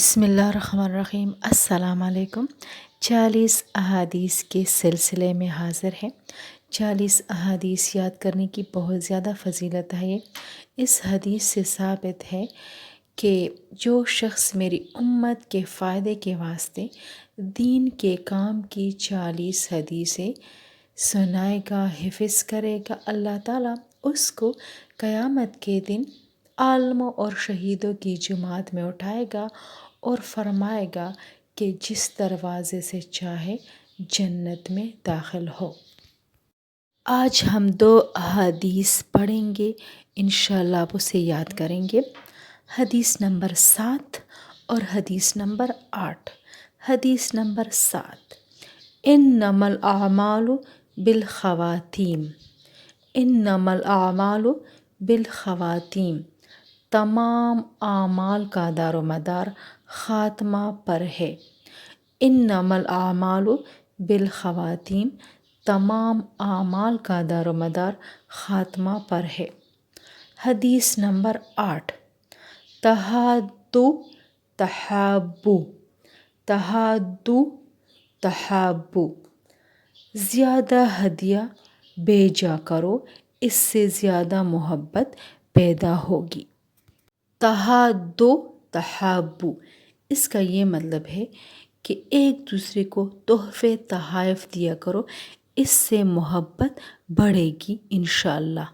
بسم اللہ الرحمن الرحیم۔ السلام علیکم۔ 40 احادیث کے سلسلے میں حاضر ہے۔ 40 احادیث یاد کرنے کی بہت زیادہ فضیلت ہے۔ اس حدیث سے ثابت ہے کہ جو شخص میری امت کے فائدے کے واسطے دین کے کام کی 40 حدیثیں سنائے گا، حفظ کرے گا، اللہ تعالیٰ اس کو قیامت کے دن عالموں اور شہیدوں کی جماعت میں اٹھائے گا اور فرمائے گا کہ جس دروازے سے چاہے جنت میں داخل ہو۔ آج ہم 2 احادیث پڑھیں گے، انشاءاللہ آپ اسے یاد کریں گے۔ حدیث نمبر 7 اور حدیث نمبر 8۔ حدیث نمبر 7، انما الاعمال بالخواتیم، انما الاعمال بالخواتیم، تمام اعمال کا دار و مدار خاتمہ پر ہے۔ انما الاعمال بالخواتیم، تمام اعمال کا دار و مدار خاتمہ پر ہے۔ حدیث نمبر 8، تہادوا تحابوا، تہادوا تحابوا، زیادہ ہدیہ بھیجا کرو، اس سے زیادہ محبت پیدا ہوگی۔ تہادوا تحابوا، اس کا یہ مطلب ہے کہ ایک دوسرے کو تحفے تحائف دیا کرو، اس سے محبت بڑھے گی انشاءاللہ۔